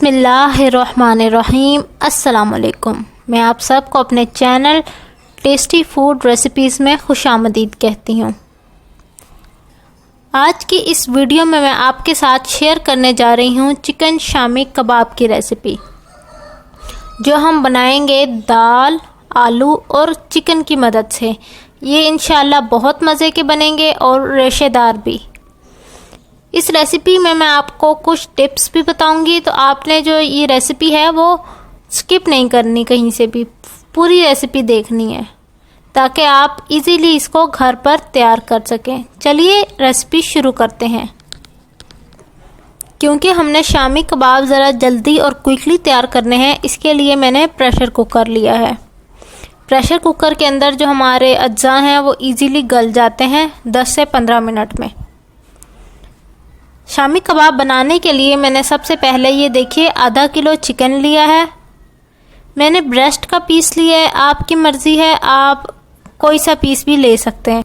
बिस्मिल्लाहिर्रहमानिर्रहीम। अस्सलामुअलैकुम। मैं आप सबको अपने चैनल टेस्टी फूड रेसिपीज़ में खुशामदीद कहती हूँ। आज की इस वीडियो में मैं आपके साथ शेयर करने जा रही हूँ चिकन शामी कबाब की रेसिपी, जो हम बनाएंगे दाल, आलू और चिकन की मदद से। ये इंशाल्लाह बहुत मज़े के बनेंगे और रेशेदार भी। इस रेसिपी में मैं आपको कुछ टिप्स भी बताऊंगी, तो आपने जो ये रेसिपी है वो स्किप नहीं करनी, कहीं से भी पूरी रेसिपी देखनी है ताकि आप इजीली इसको घर पर तैयार कर सकें। चलिए रेसिपी शुरू करते हैं। क्योंकि हमने शामी कबाब ज़रा जल्दी और क्विकली तैयार करने हैं, इसके लिए मैंने प्रेशर कुकर लिया है। प्रेशर कुकर के अंदर जो हमारे अज्जा हैं वो इजीली गल जाते हैं 10 से 15 मिनट में। शामी कबाब बनाने के लिए मैंने सबसे पहले ये देखिए आधा किलो चिकन लिया है। मैंने ब्रेस्ट का पीस लिया है। आपकी मर्ज़ी है, आप कोई सा पीस भी ले सकते हैं।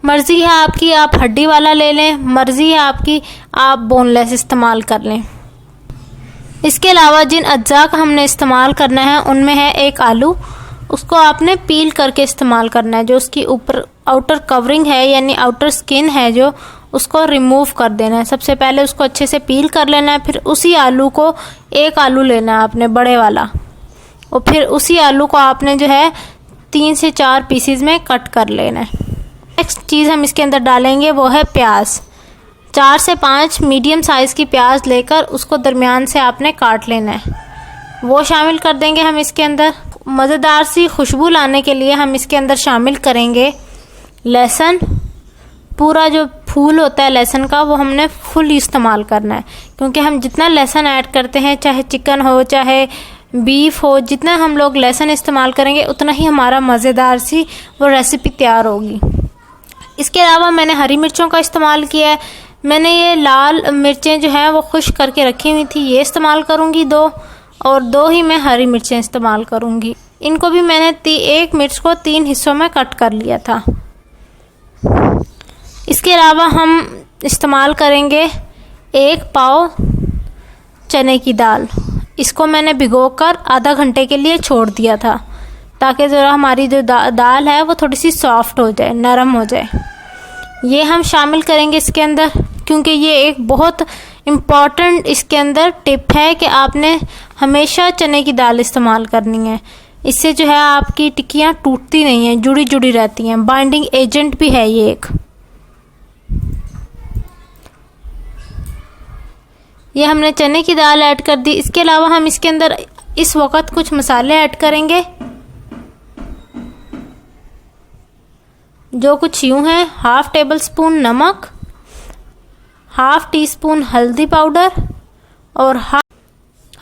मर्ज़ी है आपकी, आप हड्डी वाला ले लें। मर्ज़ी है आपकी, आप बोनलेस इस्तेमाल कर लें। इसके अलावा जिन अज्जा का हमने इस्तेमाल करना है उनमें है एक आलू। उसको आपने पील करके इस्तेमाल करना है। जो उसकी ऊपर आउटर कवरिंग है यानी आउटर स्किन है जो, उसको रिमूव कर देना है। सबसे पहले उसको अच्छे से पील कर लेना है। फिर उसी आलू को, एक आलू लेना है आपने बड़े वाला, और फिर उसी आलू को आपने जो है 3 से 4 पीसीज में कट कर लेना है। नेक्स्ट चीज़ हम इसके अंदर डालेंगे वो है प्याज। 4 से 5 मीडियम साइज़ की प्याज लेकर उसको दरमियान से आपने काट लेना है, वो शामिल कर देंगे हम इसके अंदर। मज़ेदार सी खुशबू लाने के लिए हम इसके अंदर शामिल करेंगे लहसुन। पूरा जो फूल होता है लहसुन का वो हमने फुल इस्तेमाल करना है, क्योंकि हम जितना लहसुन ऐड करते हैं, चाहे चिकन हो चाहे बीफ हो, जितना हम लोग लहसुन इस्तेमाल करेंगे उतना ही हमारा मज़ेदार सी वो रेसिपी तैयार होगी। इसके अलावा मैंने हरी मिर्चों का इस्तेमाल किया है। मैंने ये लाल मिर्चें जो हैं वो खुश्क करके रखी हुई थी, ये इस्तेमाल करूँगी 2, और 2 ही मैं हरी मिर्चें इस्तेमाल करूँगी। इनको भी मैंने एक मिर्च को 3 हिस्सों में कट कर लिया था। इसके अलावा हम इस्तेमाल करेंगे 1 पाव चने की दाल। इसको मैंने भिगोकर आधा घंटे के लिए छोड़ दिया था, ताकि ज़रा हमारी जो दाल है वो थोड़ी सी सॉफ्ट हो जाए, नरम हो जाए। ये हम शामिल करेंगे इसके अंदर, क्योंकि ये एक बहुत इम्पॉर्टेंट इसके अंदर टिप है कि आपने हमेशा चने की दाल इस्तेमाल करनी है। इससे जो है आपकी टिक्कियाँ टूटती नहीं हैं, जुड़ी जुड़ी रहती हैं। बाइंडिंग एजेंट भी है ये एक। ये हमने चने की दाल ऐड कर दी। इसके अलावा हम इसके अंदर इस वक्त कुछ मसाले ऐड करेंगे, जो कुछ यूँ हैं। 1/2 टेबल स्पून नमक, 1/2 टीस्पून हल्दी पाउडर और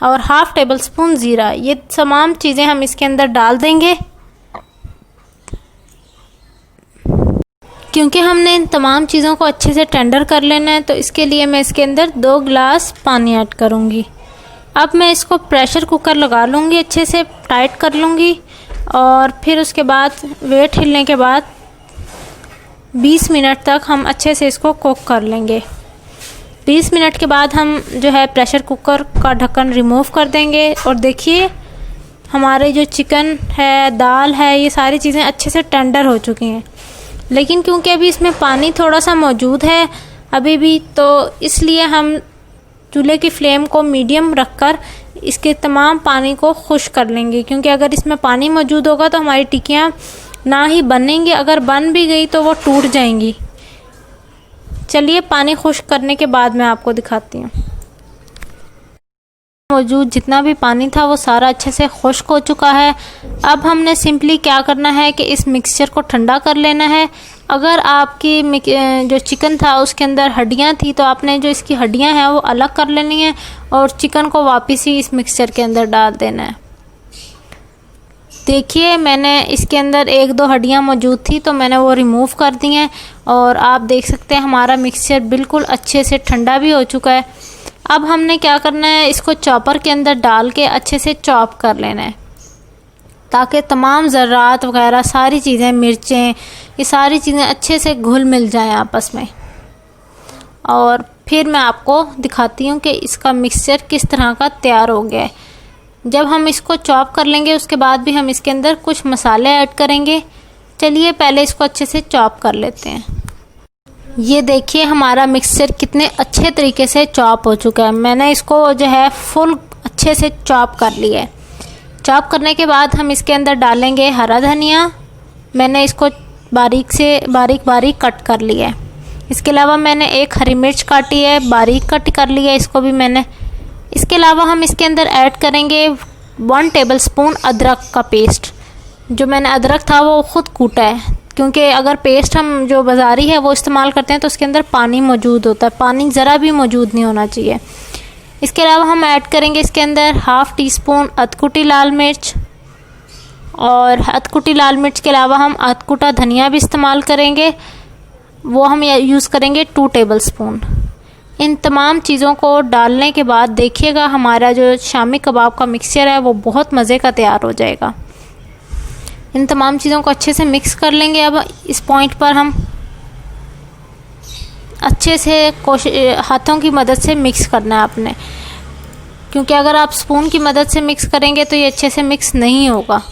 1/2 टेबल स्पून ज़ीरा। ये तमाम चीज़ें हम इसके अंदर डाल देंगे। क्योंकि हमने इन तमाम चीज़ों को अच्छे से टेंडर कर लेना है, तो इसके लिए मैं इसके अंदर 2 गिलास पानी ऐड करूँगी। अब मैं इसको प्रेशर कुकर लगा लूँगी, अच्छे से टाइट कर लूँगी, और फिर उसके बाद वेट हिलने के बाद 20 मिनट तक हम अच्छे से इसको कुक कर लेंगे। 20 मिनट के बाद हम जो है प्रेशर कुकर का ढक्कन रिमूव कर देंगे, और देखिए हमारे जो चिकन है, दाल है, ये सारी चीज़ें अच्छे से टेंडर हो चुकी हैं। लेकिन क्योंकि अभी इसमें पानी थोड़ा सा मौजूद है अभी भी, तो इसलिए हम चूल्हे की फ्लेम को मीडियम रखकर इसके तमाम पानी को खुश्क कर लेंगे। क्योंकि अगर इसमें पानी मौजूद होगा तो हमारी टिक्कियाँ ना ही बनेंगी, अगर बन भी गई तो वो टूट जाएंगी। चलिए पानी खुश्क करने के बाद मैं आपको दिखाती हूँ। मौजूद जितना भी पानी था वो सारा अच्छे से खुश्क हो चुका है। अब हमने सिंपली क्या करना है कि इस मिक्सचर को ठंडा कर लेना है। अगर आपकी जो चिकन था उसके अंदर हड्डियां थी, तो आपने जो इसकी हड्डियां हैं वो अलग कर लेनी है, और चिकन को वापस ही इस मिक्सचर के अंदर डाल देना है। देखिए मैंने इसके अंदर 1-2 हड्डियां मौजूद थी, तो मैंने वो रिमूव कर दी हैं, और आप देख सकते हैं हमारा मिक्सचर बिल्कुल अच्छे से ठंडा भी हो चुका है। अब हमने क्या करना है, इसको चॉपर के अंदर डाल के अच्छे से चॉप कर लेना है, ताकि तमाम ज़र्रात वगैरह सारी चीज़ें, मिर्चें, ये सारी चीज़ें अच्छे से घुल मिल जाएं आपस में। और फिर मैं आपको दिखाती हूँ कि इसका मिक्सचर किस तरह का तैयार हो गया है। जब हम इसको चॉप कर लेंगे उसके बाद भी हम इसके अंदर कुछ मसाले ऐड करेंगे। चलिए पहले इसको अच्छे से चॉप कर लेते हैं। ये देखिए हमारा मिक्सचर कितने अच्छे तरीके से चॉप हो चुका है। मैंने इसको जो है फुल अच्छे से चॉप कर लिया है। चॉप करने के बाद हम इसके अंदर डालेंगे हरा धनिया। मैंने इसको बारीक कट कर लिया है। इसके अलावा मैंने एक हरी मिर्च काटी है, बारीक कट कर लिया है, इसको भी मैंने। इसके अलावा हम इसके अंदर ऐड करेंगे 1 टेबलस्पून अदरक का पेस्ट। जो मैंने अदरक था वो ख़ुद कूटा है, क्योंकि अगर पेस्ट हम जो बाज़ारी है वो इस्तेमाल करते हैं तो उसके अंदर पानी मौजूद होता है, पानी ज़रा भी मौजूद नहीं होना चाहिए। इसके अलावा हम ऐड करेंगे इसके अंदर 1/2 टीस्पून अधकुटी लाल मिर्च, और अधकुटी लाल मिर्च के अलावा हम अधकुटा धनिया भी इस्तेमाल करेंगे, वो हम यूज़ करेंगे 2 टेबलस्पून। इन तमाम चीज़ों को डालने के बाद देखिएगा हमारा जो शामी कबाब का मिक्सचर है वो बहुत मज़े का तैयार हो जाएगा। इन तमाम चीज़ों को अच्छे से मिक्स कर लेंगे। अब इस पॉइंट पर हम अच्छे से हाथों की मदद से मिक्स करना है आपने, क्योंकि अगर आप स्पून की मदद से मिक्स करेंगे तो ये अच्छे से मिक्स नहीं होगा।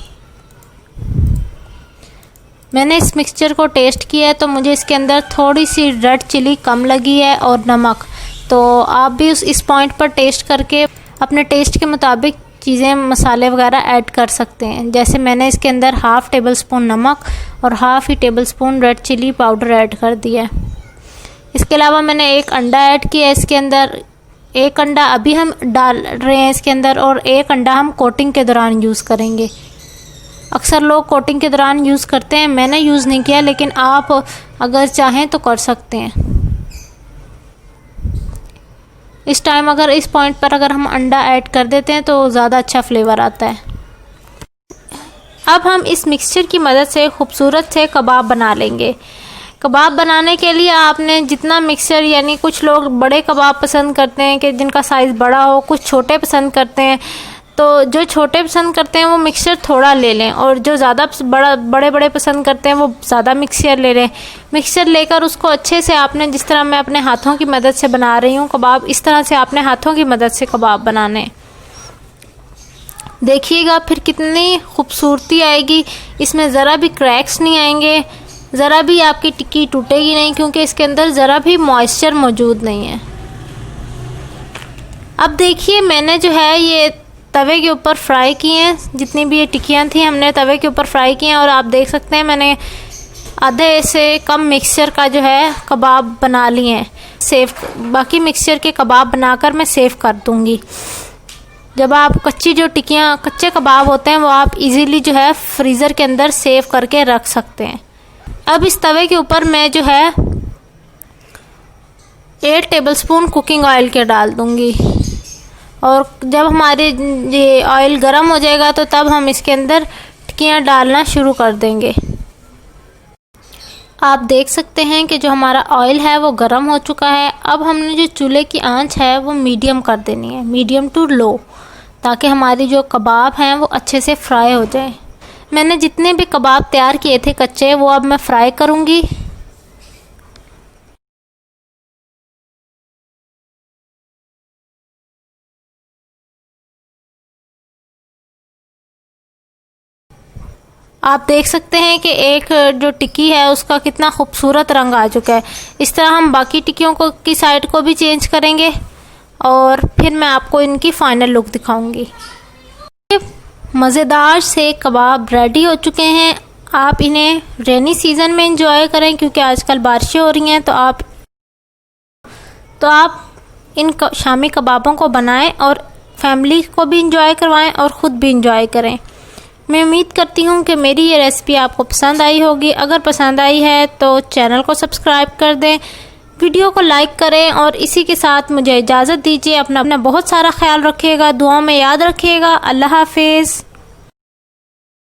मैंने इस मिक्सचर को टेस्ट किया है तो मुझे इसके अंदर थोड़ी सी रेड चिली कम लगी है और नमक। तो आप भी इस पॉइंट पर टेस्ट करके अपने टेस्ट के मुताबिक चीज़ें मसाले वगैरह ऐड कर सकते हैं। जैसे मैंने इसके अंदर 1/2 टेबलस्पून नमक और 1/2 tablespoon red chilli powder add कर दिया है। इसके अलावा मैंने 1 अंडा ऐड किया है इसके अंदर। 1 अंडा अभी हम डाल रहे हैं इसके अंदर, और 1 अंडा हम कोटिंग के दौरान यूज़ करेंगे। अक्सर लोग कोटिंग के दौरान यूज़ करते हैं, मैंने यूज़ नहीं किया, लेकिन आप अगर चाहें तो कर सकते हैं। इस टाइम अगर इस पॉइंट पर अगर हम अंडा ऐड कर देते हैं तो ज़्यादा अच्छा फ्लेवर आता है। अब हम इस मिक्सचर की मदद से खूबसूरत से कबाब बना लेंगे। कबाब बनाने के लिए आपने जितना मिक्सचर, यानी कुछ लोग बड़े कबाब पसंद करते हैं कि जिनका साइज़ बड़ा हो, कुछ छोटे पसंद करते हैं, तो जो छोटे पसंद करते हैं वो मिक्सचर थोड़ा ले लें, और जो ज़्यादा बड़े पसंद करते हैं वो ज़्यादा मिक्सचर ले लें। मिक्सचर लेकर उसको अच्छे से आपने, जिस तरह मैं अपने हाथों की मदद से बना रही हूँ कबाब, इस तरह से आपने हाथों की मदद से कबाब बनाने। देखिएगा फिर कितनी खूबसूरती आएगी, इसमें ज़रा भी क्रैक्स नहीं आएंगे, ज़रा भी आपकी टिक्की टूटेगी नहीं, क्योंकि इसके अंदर ज़रा भी मॉइस्चर मौजूद नहीं है। अब देखिए मैंने जो है ये तवे के ऊपर फ्राई किए हैं, जितनी भी ये टिक्कियाँ थी हमने तवे के ऊपर फ्राई किए हैं, और आप देख सकते हैं मैंने आधे से कम मिक्सचर का जो है कबाब बना लिए हैं। बाकी मिक्सचर के कबाब बनाकर मैं सेव कर दूंगी। जब आप कच्चे कबाब होते हैं वो आप इजीली जो है फ्रीज़र के अंदर सेव करके रख सकते हैं। अब इस तवे के ऊपर मैं जो है 8 टेबलस्पून कुकिंग ऑयल के डाल दूंगी, और जब हमारे ये ऑयल गर्म हो जाएगा तो तब हम इसके अंदर टिक्कियाँ डालना शुरू कर देंगे। आप देख सकते हैं कि जो हमारा ऑयल है वो गर्म हो चुका है। अब हमने जो चूल्हे की आंच है वो मीडियम कर देनी है, मीडियम टू लो, ताकि हमारी जो कबाब हैं वो अच्छे से फ्राई हो जाए। मैंने जितने भी कबाब तैयार किए थे कच्चे, वो अब मैं फ्राई करूँगी। आप देख सकते हैं कि एक जो टिक्की है उसका कितना खूबसूरत रंग आ चुका है। इस तरह हम बाकी टिक्कियों को की साइड को भी चेंज करेंगे, और फिर मैं आपको इनकी फाइनल लुक दिखाऊंगी। मज़ेदार से कबाब रेडी हो चुके हैं। आप इन्हें रेनी सीज़न में इंजॉय करें, क्योंकि आजकल बारिशें हो रही हैं, तो आप इन शामी कबाबों को बनाएं और फैमिली को भी इंजॉय करवाएं और ख़ुद भी इंजॉय करें। मैं उम्मीद करती हूँ कि मेरी ये रेसिपी आपको पसंद आई होगी। अगर पसंद आई है तो चैनल को सब्सक्राइब कर दें, वीडियो को लाइक करें, और इसी के साथ मुझे इजाज़त दीजिए। अपना बहुत सारा ख्याल रखिएगा, दुआओं में याद रखिएगा। अल्लाह हाफिज़।